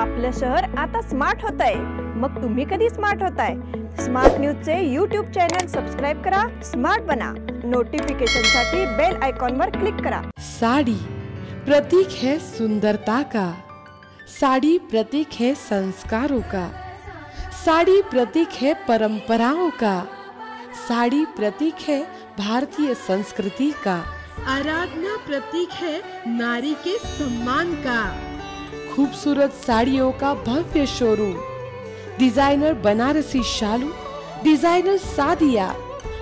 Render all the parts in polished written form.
आपलं शहर आता स्मार्ट होत आहे। मग तुम्ही कधी स्मार्ट होताय? स्मार्ट न्यूजचे यूट्यूब चॅनल सबस्क्राइब करा, स्मार्ट बना। नोटिफिकेशनसाठी बेल आयकॉनवर क्लिक करा। साड़ी प्रतीक है सुंदरता का, साड़ी प्रतीक है संस्कारों का, साड़ी प्रतीक है परंपराओं का, साड़ी प्रतीक है भारतीय संस्कृति का, आराधना प्रतीक है नारी के सम्मान का। खूबसूरत साड़ियों का भव्य शोरूम, डिजाइनर बनारसी शालू, डिजाइनर सादिया,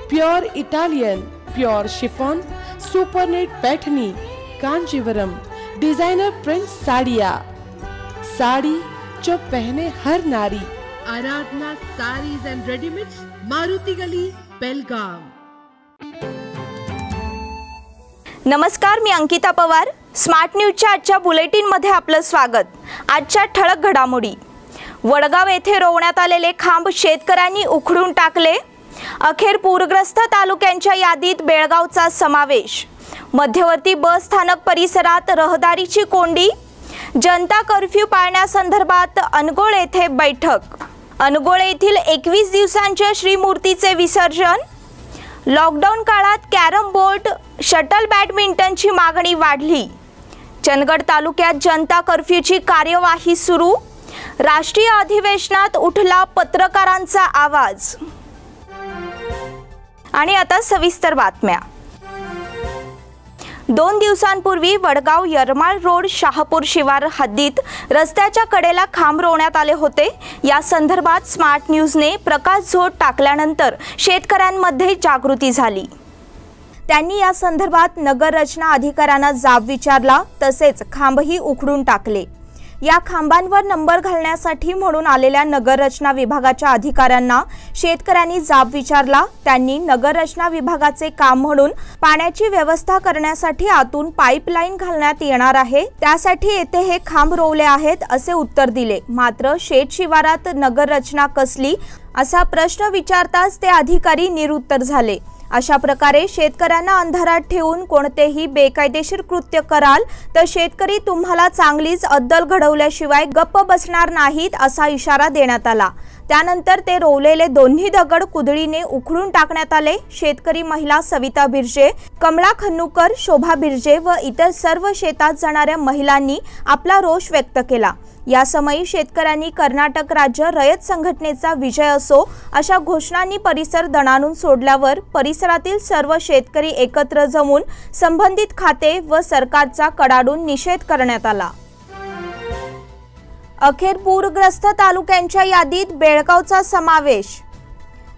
pure Italian, pure chiffon, supernet Paithani, Kanjeevaram, designer print साड़ियाँ, साड़ी जो पहने हर नारी। आराधना साड़ीज एंड रेडीमेड्स, मारुति गली, बेलगाम। नमस्कार, मी अंकिता पवार। स्मार्ट न्यूजच्या आजच्या बुलेटिन मध्ये आपलं स्वागत। आजच्या ठळक घडामोडी। वडगाव येथे रोवण्यात आलेले खांब शेतकऱ्यांनी उखडून टाकले। अखेर पूरग्रस्त तालुक्यांच्या यादीत बेळगावचा समावेश। मध्यवर्ती बस स्थानक परिसरात रहदारीची कोंडी। जनता कर्फ्यू पाळण्यासंदर्भात अनगोळ येथे बैठक। अनगोळ येथील 21 दिवसांच्या श्रीमूर्तीचे विसर्जन। लॉकडाऊन काळात कॅरम बोर्ड, शटल बॅडमिंटनची मागणी वाढली। चंदगड तालुक्यात जनता कर्फ्यूची कार्यवाही सुरू। राष्ट्रीय अधिवेशनात उठला पत्रकारांचा आवाज। आणि आता सविस्तर बातम्या। 2 दिवसांपूर्वी वडगाव यरमाळ रोड शहापूर शिवार हद्दीत रस्त्याच्या कडेला खांब रोवण्यात आले होते। या संदर्भात स्मार्ट न्यूजने प्रकाश झोत टाकल्यानंतर शेतकऱ्यांमध्ये जागृती झाली। त्यांनी या संदर्भात नगर रचना अधिकाऱ्यांना जाब विचारला, तसेच खांबही उखडून टाकले। या खांबांवर नंबर घालण्यासाठी म्हणून आलेल्या नगर रचना विभागाच्या अधिकाऱ्यांना शेतकऱ्यांनी जाब विचारला। त्यांनी नगर रचना विभागाचे काम म्हणून पाण्याची व्यवस्था करण्यासाठी आतून पाईपलाईन घालण्यात येणार आहे, त्यासाठी येथे हे खांब रोवले आहेत असे उत्तर दिले। मात्र शेत शिवारात नगर रचना कसली असा प्रश्न विचारताच ते अधिकारी निरुत्तर झाले। अशा प्रकारे शेतकऱ्यांना अंधारात ठेवून कोणतेही बेकायदेशीर कृत्य कराल तर शेतकरी तुम्हाला चांगलीच अद्दल घडवल्याशिवाय गप्प बसणार नाहीत असा इशारा देण्यात आला। त्यानंतर ते रोवलेले दोन्ही दगड कुदळीने उखडून टाकण्यात आले। शेतकरी महिला सविता बिर्जे, कमला खन्नुकर, शोभा बिर्जे व इतर सर्व शेतात जाणाऱ्या महिलांनी आपला रोष व्यक्त केला। या समयी शेतकऱ्यांनी कर्नाटक राज्य रयत संघटनेचा विजय असो अशा घोषणांनी परिसर दणाणून सोडल्यावर परिसरातील सर्व शेतकरी एकत्र जमून संबंधित खाते व सरकारचा कडाडून निषेध करण्यात आला। अखेर पूरग्रस्त तालुक्यांच्या यादीत बेळगावचा समावेश।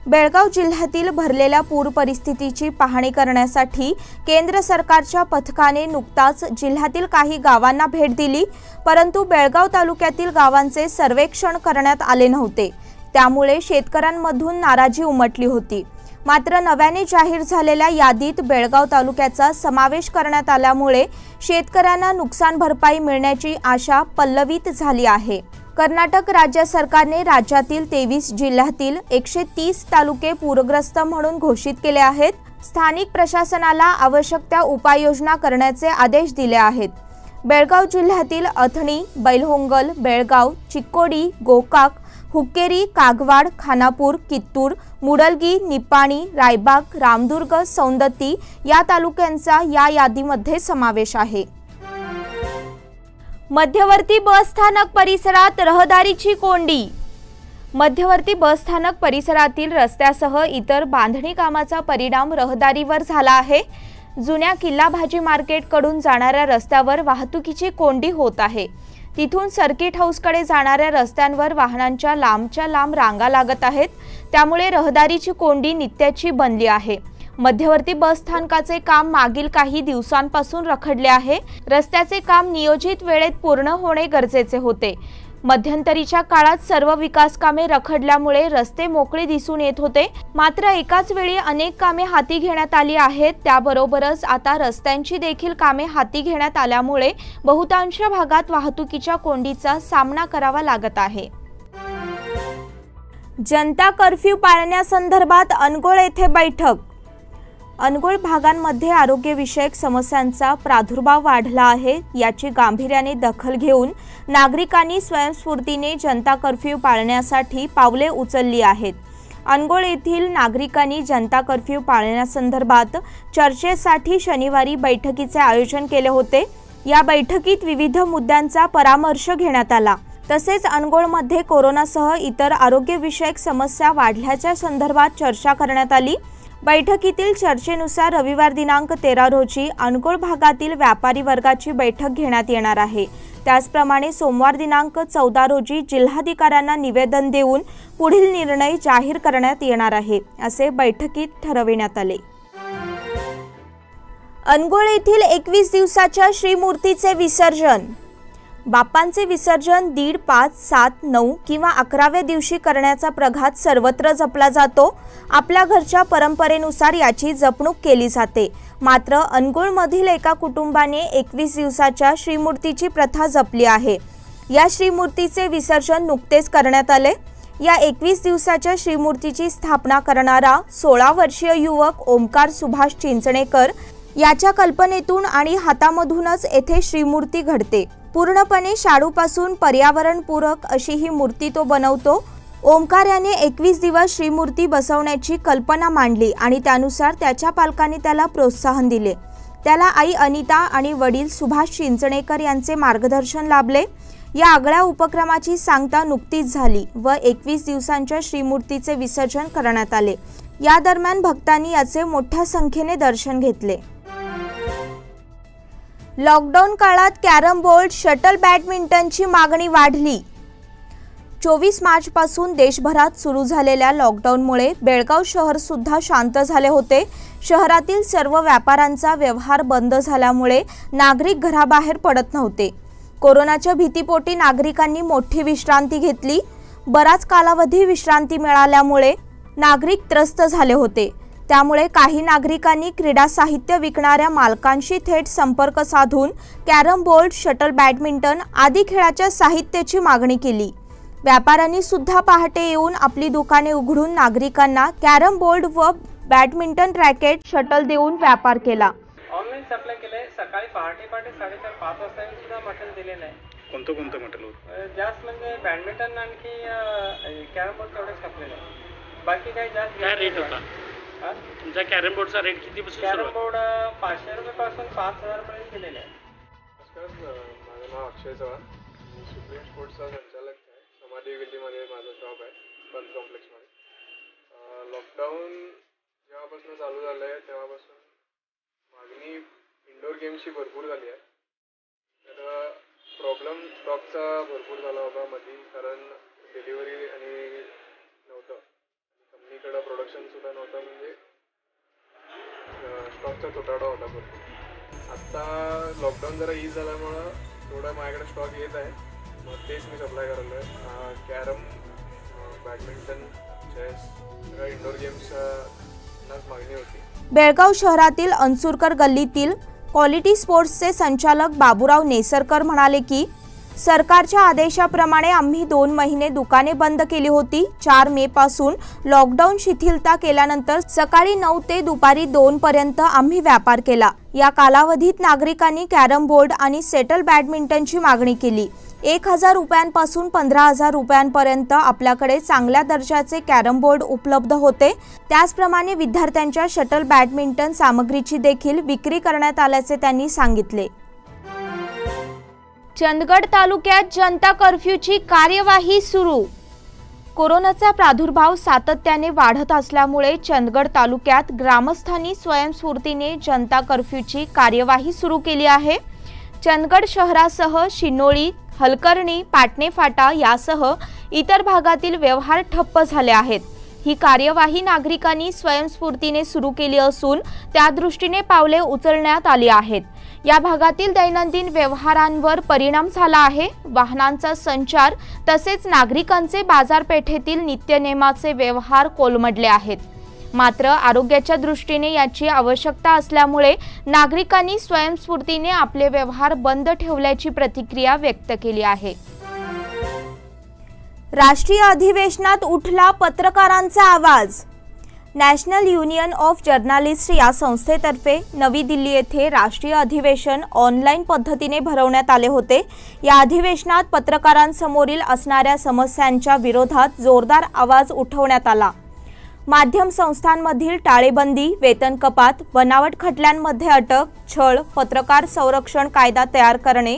बेळगाव जिल्ह्यातील भरलेल्या पूर परिस्थितीची पाहणी करण्यासाठी केंद्र सरकारच्या पथकाने नुकताच जिल्ह्यातील काही गावांना भेट दिली, परंतु बेळगाव तालुक्यातील गावांचे सर्वेक्षण करण्यात आले नव्हते। त्यामुळे शेतकऱ्यांमधून नाराजी उमटली होती। मात्र नव्याने जाहीर झालेल्या यादीत बेळगाव तालुक्याचा समावेश करण्यात आल्यामुळे शेतकऱ्यांना नुकसान भरपाई मिळण्याची आशा पल्लवित झाली आहे। कर्नाटक राज्य सरकारने राज्यातील 23 जिल्ह्यातील 130 तालुके पूरग्रस्त म्हणून घोषित केले आहेत। स्थानिक प्रशासनाला आवश्यक त्या उपाययोजना करण्याचे आदेश दिले आहेत। बेळगाव जिल्ह्यातील अथणी, बैलहोंगल, बेळगाव, चिक्कोडी, गोकाक, हुक्केरी, कागवाड, खानापूर, कित्तूर, मुडलगी, निपाणी, रायबाग, रामदुर्ग, सौंदत्ती या तालुक्यांचा या यादीमध्ये समावेश आहे। मध्यवर्ती बस स्थानक परिसरात रहदारीची कोंडी। मध्यवर्ती बस स्थानक परिसरातील रस्त्यासह इतर बांधणी कामाचा परिणाम रहदारीवर झाला आहे। जुन्या किल्ला भाजी मार्केट कडून जाणाऱ्या रस्त्यावर वाहतुकीची कोंडी होत आहे। तिथून सर्किट हाऊसकडे जाणाऱ्या रस्त्यांवर वाहनांच्या लांबच्या लांब रांगा लागत आहेत, त्यामुळे रहदारीची कोंडी नित्याची बनली आहे। मध्यवर्ती बस स्थानकाचे काम मागील काही दिवसांपासून रखडले आहे। रस्त्याचे काम नियोजित वेळेत पूर्ण होणे गरजेचे होते। मध्यंतरीच्या काळात सर्व विकास कामे रखडल्यामुळे रस्ते मोकळे दिसून येत होते। मात्र एकाच वेळी अनेक कामे हाती घेण्यात आली आहेत। त्याबरोबरच आता रस्त्यांची देखील कामे हाती घेण्यात आल्यामुळे बहुतांश भागात वाहतुकीच्या कोंडीचा सामना करावा लागत आहे। जनता कर्फ्यू पाळण्यासंदर्भात अनगोळ येथे बैठक। अनगोळ भागांमध्ये आरोग्यविषयक समस्यांचा प्रादुर्भाव वाढला आहे। याची गांभीर्याने दखल घेऊन नागरिकांनी स्वयंस्फूर्तीने जनता कर्फ्यू पाळण्यासाठी पावले उचलली आहेत। अनगोळ येथील नागरिकांनी जनता कर्फ्यू पाळण्यासंदर्भात चर्चेसाठी शनिवारी बैठकीचे आयोजन केले होते। या बैठकीत विविध मुद्द्यांचा परामर्श घेण्यात आला। तसेच अनगोळमध्ये कोरोनासह इतर आरोग्यविषयक समस्या वाढल्याच्या संदर्भात चर्चा करण्यात आली। बैठकीतील चर्चेनुसार रविवार दिनांक 13 रोजी अनगोळ भागातील व्यापारी वर्गाची बैठक घेण्यात येणार आहे। त्याचप्रमाणे सोमवार दिनांक 14 रोजी जिल्हाधिकाऱ्यांना निवेदन देऊन पुढील निर्णय जाहीर करण्यात येणार आहे, असे बैठकीत ठरविण्यात आले। अनगोळ येथील 21 दिवसाच्या श्रीमूर्तीचे विसर्जन। बाप्पांचे विसर्जन 1:30, 5, 7, 9 किंवा 11व्या दिवशी करण्याचा प्रघात सर्वत्र जपला जातो। आपल्या घरच्या परंपरेनुसार याची जपणूक केली जाते। मात्र अनगोळमधील एका कुटुंबाने 21 दिवसाच्या श्रीमूर्तीची प्रथा जपली आहे। या श्रीमूर्तीचे विसर्जन नुकतेच करण्यात आले। या 21 दिवसाच्या श्रीमूर्तीची स्थापना करणारा 16 वर्षीय युवक ओमकार सुभाष चिंचणेकर याच्या कल्पनेतून आणि हातामधूनच येथे श्रीमूर्ती घडते। पूर्णपणे शाडूपासून पर्यावरणपूरक अशी ही मूर्ती तो बनवतो। ओमकार याने 21 दिवस श्रीमूर्ती बसवण्याची कल्पना मांडली आणि त्यानुसार त्याच्या पालकांनी त्याला प्रोत्साहन दिले। त्याला आई अनिता आणि वडील सुभाष चिंचणेकर यांचे मार्गदर्शन लाभले। या आगळ्या उपक्रमाची सांगता नुकतीच झाली व 21 दिवसांच्या श्रीमूर्तीचे विसर्जन करण्यात आले। या दरम्यान भक्तांनी याचे मोठ्या संख्येने दर्शन घेतले। लॉकडाऊन काळात कॅरम बोर्ड, शटल बॅडमिंटनची मागणी वाढली। 24 मार्चपासून देशभरात सुरू झालेल्या लॉकडाऊनमुळे बेळगाव शहर सुद्धा शांत झाले होते। शहरातील सर्व व्यापाऱ्यांचा व्यवहार बंद झाल्यामुळे नागरिक घराबाहेर पडत नव्हते। कोरोनाच्या भीतीपोटी नागरिकांनी मोठी विश्रांती घेतली। बराच कालावधी विश्रांती मिळाल्यामुळे नागरिक त्रस्त झाले होते। त्यामुळे काही नागरिकांनी क्रीडा साहित्य विकणाऱ्या मालकांशी थेट संपर्क साधून कॅरम बोर्ड, शटल बॅडमिंटन आदी खेळाच्या साहित्याची मागणी केली। व्यापाऱ्यांनी सुद्धा पहाटे येऊन आपली दुकाने उघडून नागरिकांना कॅरम बोर्ड व बॅडमिंटन रॅकेट, शटल देऊन व्यापार केला। ऑनलाइन सप्लाय केले। सकाळी पहाटे 4:30 5 वाजता सुद्धा मटेरियल दिलेलं आहे। कोणतं मटेरियल? जास्त म्हणजे बॅडमिंटन आणखी कॅरम बोर्ड तेवढे सप्लाय आहे। बाकी काही जास्त काय रेट होता तुमचा कॅरम बोर्डचा रेट कितीपासून? कॅरम बोर्ड 500 रुपयापासून 5000 पर्यंत दिलेले आहे। माझं नाव अक्षय चव्हाण, मी सुप्रीम स्पोर्ट्सचा संचालक आहे। समाधी गल्लीमध्ये माझं शॉप आहे, पंत कॉम्प्लेक्समध्ये। लॉकडाऊन जेव्हापासून चालू झालं आहे तेव्हापासून मागणी इंडोर गेम्सची भरपूर झाली आहे। तर प्रॉब्लेम स्टॉकचा भरपूर झाला होता मध्ये, कारण डिलिव्हरी आणि नव्हतं, कंपनीकडं प्रोडक्शनसुद्धा नव्हतं, म्हणजे स्टॉकचा तुटवडा होता भरपूर। आत्ता लॉकडाऊन जरा ईज झाल्यामुळं थोडं माझ्याकडे स्टॉक येत आहे, मग तेच मी सप्लाय करायलो आहे। कॅरम, बॅडमिंटन, चेस, सगळ्या इंडोर गेम्सनाच मागणी होती। बेळगाव शहरातील अनसुरकर गल्लीतील क्वालिटी स्पोर्ट्सचे संचालक बाबूराव नेसरकर म्हणाले की सरकारच्या आदेशाप्रमाणे आम्ही 2 महिने दुकाने बंद केली होती। 4 मे पासून लॉकडाऊन शिथिलता केल्यानंतर सकाळी 9 ते दुपारी 2 पर्यंत आम्ही व्यापार केला। या कालावधीत नागरिकांनी कॅरम बोर्ड आणि शटल बॅडमिंटनची मागणी केली। 1000 रुपयांपासून 15000 रुपयांपर्यंत आपल्याकडे चांगल्या दर्जाचे कॅरम बोर्ड उपलब्ध होते। त्याचप्रमाणे विद्यार्थ्यांच्या शटल बॅडमिंटन सामग्रीची देखील विक्री करण्यात आल्याचे त्यांनी सांगितले। चंदगड तालुक्यात जनता कर्फ्यूची कार्यवाही सुरू। कोरोनाचा प्रादुर्भाव सातत्याने वाढत असल्यामुळे चंदगड तालुक्यात ग्रामस्थांनी स्वयंस्फूर्तीने जनता कर्फ्यूची कार्यवाही सुरू केली आहे। चंदगड शहरासह शिनोळी, हलकर्णी, पाटणे फाटा यासह इतर भागातील व्यवहार ठप्प झाले आहेत। ही कार्यवाही नागरिकांनी स्वयंस्फूर्तीने सुरू केली असून त्या दृष्टीने पावले उचलण्यात आली आहेत। या भागातील दैनंदिन व्यवहारांवर परिणाम झाला आहे। वाहनांचा संचार तसेच नागरिकांचे बाजारपेठेतील नित्यनेमाचे व्यवहार कोलमडले आहेत। मात्र आरोग्याच्या दृष्टीने याची आवश्यकता असल्यामुळे नागरिकांनी स्वयंस्फूर्तीने आपले व्यवहार बंद ठेवल्याची प्रतिक्रिया व्यक्त केली आहे। राष्ट्रीय अधिवेशनात उठला पत्रकारांचा आवाज। नॅशनल युनियन ऑफ जर्नलिस्ट या संस्थेतर्फे नवी दिल्ली येथे राष्ट्रीय अधिवेशन ऑनलाईन पद्धतीने भरवण्यात आले होते। या अधिवेशनात पत्रकारांसमोरील असणाऱ्या समस्यांच्या विरोधात जोरदार आवाज उठवण्यात आला। माध्यम संस्थांमधील टाळेबंदी, वेतन कपात, बनावट खटल्यांमध्ये अटक, छळ, पत्रकार संरक्षण कायदा तयार करणे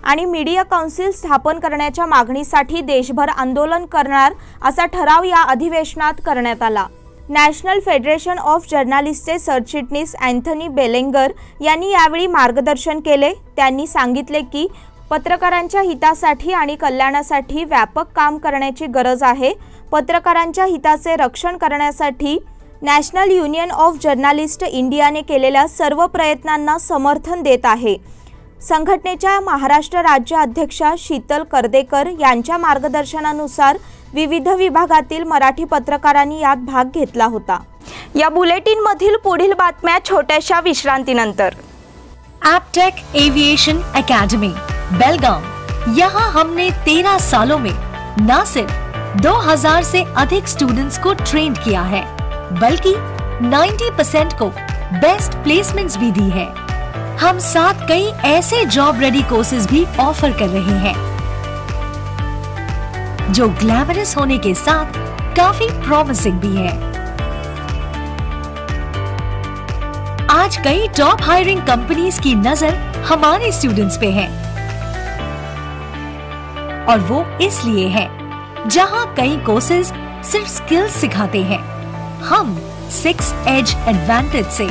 आणि मीडिया काउन्सिल स्थापन करण्याच्या मागणीसाठी देशभर आंदोलन करणार असा ठराव या अधिवेशनात करण्यात आला। नॅशनल फेडरेशन ऑफ जर्नलिस्टचे सरचिटणीस अँथनी बेलेंगर यांनी यावेळी मार्गदर्शन केले। त्यांनी सांगितले की पत्रकारांच्या हितासाठी आणि कल्याणासाठी व्यापक काम करण्याची गरज आहे। पत्रकारांच्या हिताचे रक्षण करण्यासाठी नॅशनल युनियन ऑफ जर्नलिस्ट इंडियाने केलेल्या सर्व प्रयत्नांना समर्थन देत आहे। संघटनेच्या महाराष्ट्र राज्य अध्यक्षा शीतल करदेकर यांच्या मार्गदर्शनानुसार विविध विभागातील मराठी पत्रकारांनी यात भाग घेतला होता। या बुलेटिन मधील पुढील बातम्या छोट्याशा विश्रांतीनंतर। एपटेक एविएशन एकेडमी बेलगाम। यहाँ हमने 13 सालों में न सिर्फ 2000 से अधिक स्टूडेंट्स को ट्रेन किया है, बल्कि 90% को बेस्ट प्लेसमेंट्स भी दी है। हम साथ कई ऐसे जॉब रेडी कोर्सेज भी ऑफर कर रहे हैं जो ग्लैमरस होने के साथ काफी प्रॉमिसिंग भी है। आज कई टॉप हायरिंग कंपनीज की नजर हमारे स्टूडेंट्स पे है, और वो इसलिए है जहां कई कोर्सेज सिर्फ स्किल्स सिखाते हैं। हम 6 एज एडवांटेज से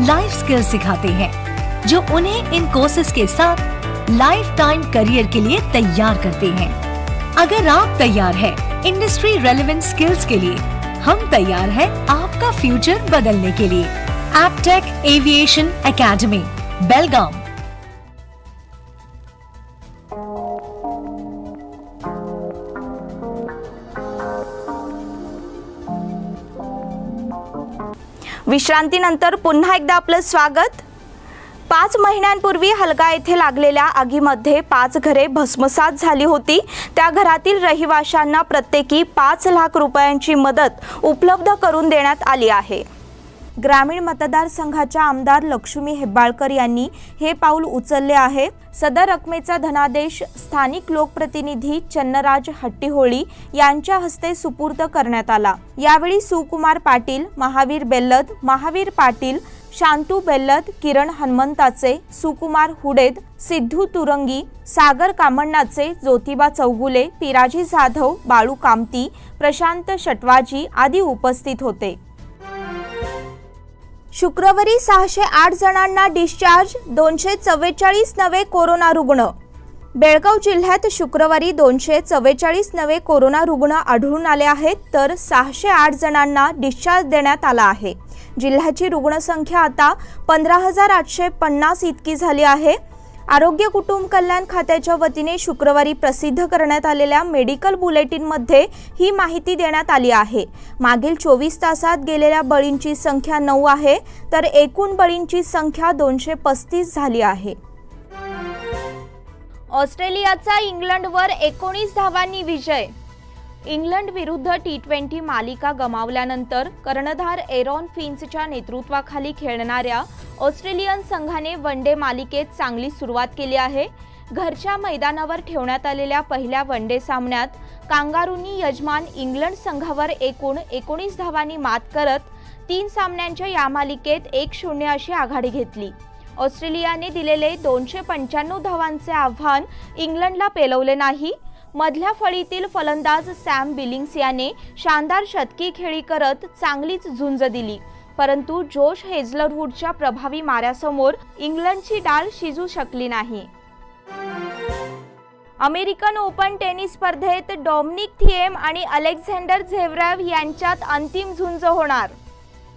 लाइफ स्किल्स सिखाते हैं जो उन्हें इन कोर्सेज के साथ लाइफ टाइम करियर के लिए तैयार करते हैं। अगर आप तैयार हैं इंडस्ट्री रेलेवेंट स्किल्स के लिए, हम तैयार हैं आपका फ्यूचर बदलने के लिए। एपटेक एविएशन एकेडमी बेलगाम। विश्रांतीनंतर पुन्हा एकदा आपलं स्वागत। 5 महिन्यांपूर्वी हलगा येथे लागलेल्या आगीमध्ये 5 घरे भस्मसात झाली होती। त्या घरातील रहिवाशांना प्रत्येकी 5 लाख रुपयांची मदत उपलब्ध करून देण्यात आली आहे। ग्रामीण मतदारसंघाच्या आमदार लक्ष्मी हेब्बाळकर यांनी हे पाऊल उचलले आहे। सदर रकमेचा धनादेश स्थानिक लोकप्रतिनिधी चन्नराज हट्टीहोळी यांच्या हस्ते सुपूर्द करण्यात आला। यावेळी सुकुमार पाटील, महावीर बेल्लद, महावीर पाटील, शांतू बेल्लद, किरण हनुमंताचे, सुकुमार हुडेद, सिद्धू तुरंगी, सागर कामण्णाचे, ज्योतिबा चौगुले, पिराजी जाधव, बाळू कामती, प्रशांत शटवाजी आदी उपस्थित होते। शुक्रवारी 608 जणांना डिस्चार्ज, 244 नवे कोरोना रुग्ण। बेळगाव जिल्ह्यात शुक्रवारी 244 नवे कोरोना रुग्ण आढळून आले आहेत, तर 608 जणांना डिस्चार्ज देण्यात आला आहे। जिल्ह्याची रुग्णसंख्या आता 15,850 इतकी झाली आहे। आरोग्य कुटुंब कल्याण खात्याच्या वतीने शुक्रवारी प्रसिद्ध करण्यात आलेल्या मेडिकल बुलेटिनमध्ये ही माहिती देण्यात आली आहे। मागील 24 तासात गेलेल्या बळींची संख्या 9 आहे, तर एकूण बळींची संख्या 235 झाली आहे। ऑस्ट्रेलियाचा इंग्लंडवर 19 धावांनी विजय। इंग्लंड विरुद्ध T20 मालिका गमावल्यानंतर कर्णधार एरॉन फिंचच्या नेतृत्वाखाली खेळणाऱ्या ऑस्ट्रेलियन संघाने वनडे मालिकेत चांगली सुरुवात केली आहे। घरच्या मैदानावर ठेवण्यात आलेल्या पहिल्या वनडे सामन्यात कांगारूंनी यजमान इंग्लंड संघावर एकूण 19 धावांनी मात करत 3 सामन्यांच्या या मालिकेत 1-0 अशी आघाडी घेतली। ऑस्ट्रेलियाने दिलेले 295 धावांचे आव्हान इंग्लंडला पेलवले नाही। मधल्या फळीतील फलंदाज सॅम बिलिंग्स याने शानदार शतकी खेळी करत चांगलीच झुंज दिली, परंतु जोश हेझलवूडच्या प्रभावी माऱ्यासमोर इंग्लंडची डाळ शिजू शकली नाही। अमेरिकन ओपन टेनिस स्पर्धेत डॉमिनिक थिएम आणि अलेक्झांडर झेव्हरेव यांच्यात अंतिम झुंज होणार।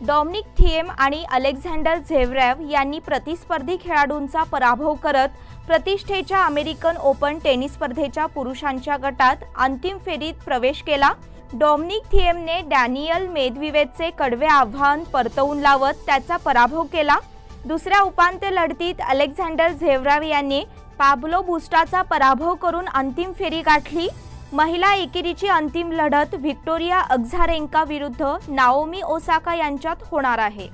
डॉमिनिक थिएम आणि अलेक्झांडर झेव्हरेव यांनी प्रतिस्पर्धी खेळाडूंचा पराभव करत प्रतिष्ठेच्या अमेरिकन ओपन टेनिस स्पर्धेच्या पुरुषांच्या गटात अंतिम फेरीत प्रवेश केला। डॉमिनिक थिएमने डॅनियल मेदवेदेवचे कडवे आव्हान परतवून लावत त्याचा पराभव केला। दुसऱ्या उपांत्य लढतीत अलेक्झांडर झेव्हरेव यांनी पाब्लो बुस्टाचा पराभव करून अंतिम फेरी गाठली। महिला एकेरीची अंतिम लढत व्हिक्टोरिया अझारेंका विरुद्ध नाओमी ओसाका यांच्यात होणार आहे.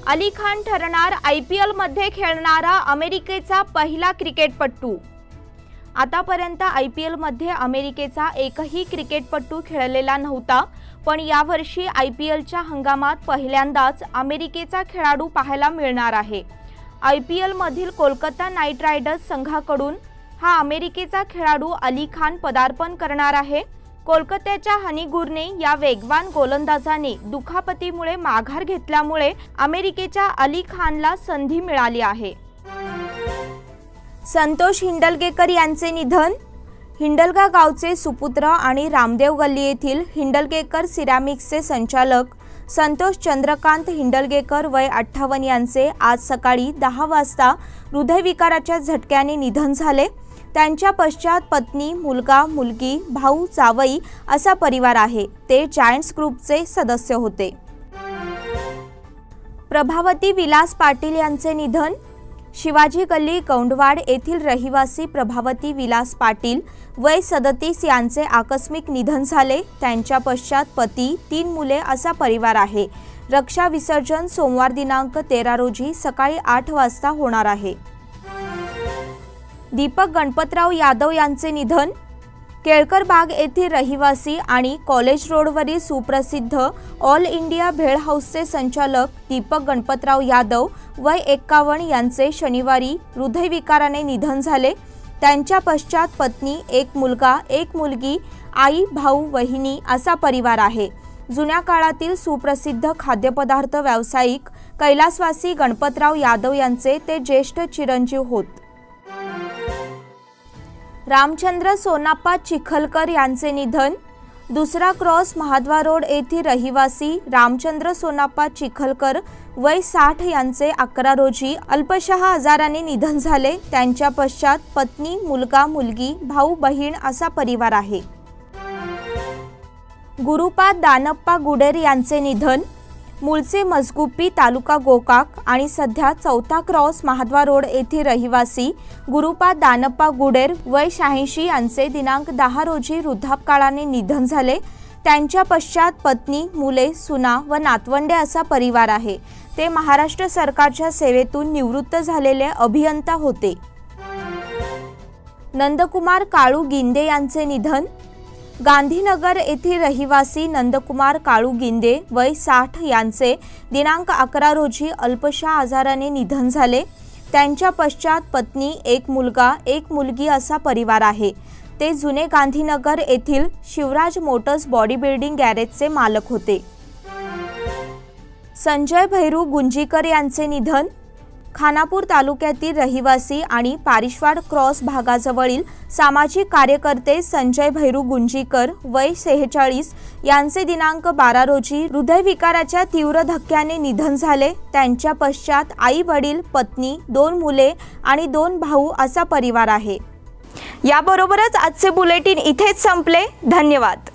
अली खान ठरणार IPL मध्ये खेळणारा अमेरिकेचा पहिला क्रिकेटपटू. आतापर्यंत IPL मध्ये अमेरिकेचा एकही क्रिकेटपटू खेळलेला नव्हता, पण यावर्षी IPLच्या हंगामात पहिल्यांदाच अमेरिकेचा खेळाडू पाहायला मिळणार आहे. IPL मधील कोलकाता नाईट रायडर्स संघाकडून हा अमेरिकेचा खेळाडू अली खान पदार्पण करणार आहे. कोलकात्याच्या हनी गुरने या वेगवान गोलंदाजाने दुखापतीमुळे माघार घेतल्यामुळे अमेरिकेच्या अली खानला संधी मिळाली आहे. संतोष हिंडलगेकर यांचे निधन. हिंडलगा गावचे सुपुत्र आणि रामदेव गल्ली येथील हिंडलगेकर सिरॅमिक्सचे संचालक संतोष चंद्रकांत हिंडलगेकर वय 58 यांचे आज सकाळी 10 वाजता हृदयविकाराच्या झटक्याने निधन झाले. त्यांच्या पश्चात पत्नी, मुलगा, मुलगी, भाऊ, जावई असा परिवार आहे. ते जायंट्स ग्रुपचे सदस्य होते. प्रभावती विलास पाटील यांचे निधन. शिवाजी गल्ली गौंडवाड येथील रहिवासी प्रभावती विलास पाटील वय 37 यांचे आकस्मिक निधन झाले. त्यांच्या पश्चात पती, 3 मुले असा परिवार आहे. रक्षा विसर्जन सोमवार दिनांक 13 रोजी सकाळी 8 वाजता होणार आहे. दीपक गणपतराव यादव यांचे निधन. केळकर बाग येथील रहिवासी आणि कॉलेज रोडवरील सुप्रसिद्ध ऑल इंडिया भेळ हाऊसचे संचालक दीपक गणपतराव यादव वय 51 यांचे शनिवारी हृदयविकाराने निधन झाले. त्यांच्या पश्चात पत्नी, 1 मुलगा, 1 मुलगी, आई, भाऊ, वहिनी असा परिवार आहे. जुन्या काळातील सुप्रसिद्ध खाद्यपदार्थ व्यावसायिक कैलासवासी गणपतराव यादव यांचे ते ज्येष्ठ चिरंजीव होत. रामचंद्र सोनाप्पा चिखलकर यांचे निधन. दुसरा क्रॉस महाद्वार रोड येथील रहिवासी रामचंद्र सोनाप्पा चिखलकर वय 60 यांचे 11 रोजी अल्पशः आजाराने निधन झाले. त्यांच्या पश्चात पत्नी, मुलगा, मुलगी, भाऊ, बहीण असा परिवार आहे. गुरुपाद दानप्पा गुडेर यांचे निधन. मूळचे मजगुप्पी तालुका गोकाक आणि सध्या 4था क्रॉस महाद्वार रोड येथील रहिवासी गुरुपाद दानप्पा गुडेर वय 86 यांचे दिनांक 10 रोजी वृद्धापकाळाने निधन झाले. त्यांच्या पश्चात पत्नी, मुले, सुना व नातवंडे असा परिवार आहे. ते महाराष्ट्र सरकारच्या सेवेतून निवृत्त झालेले अभियंता होते. नंदकुमार काळू गिंदे यांचे निधन. गांधीनगर येथील रहिवासी नंदकुमार काळू गिंदे वय 60 यांचे दिनांक 11 रोजी अल्पशा आजाराने निधन झाले. त्यांच्या पश्चात पत्नी, 1 मुलगा, 1 मुलगी असा परिवार आहे. ते जुने गांधीनगर येथील शिवराज मोटर्स बॉडी बिल्डिंग गॅरेजचे मालक होते. संजय भैरू गुंजीकर यांचे निधन. खानापूर तालुक्यातील रहिवासी आणि पारिशवाड क्रॉस भागाजवळील सामाजिक कार्यकर्ते संजय भैरू गुंजीकर वय 46 यांचे दिनांक 12 रोजी हृदयविकाराच्या तीव्र धक्क्याने निधन झाले. त्यांच्या पश्चात आई, वडील, पत्नी, 2 मुले आणि 2 भाऊ असा परिवार आहे. याबरोबरच आजचे बुलेटिन इथेच संपले. धन्यवाद.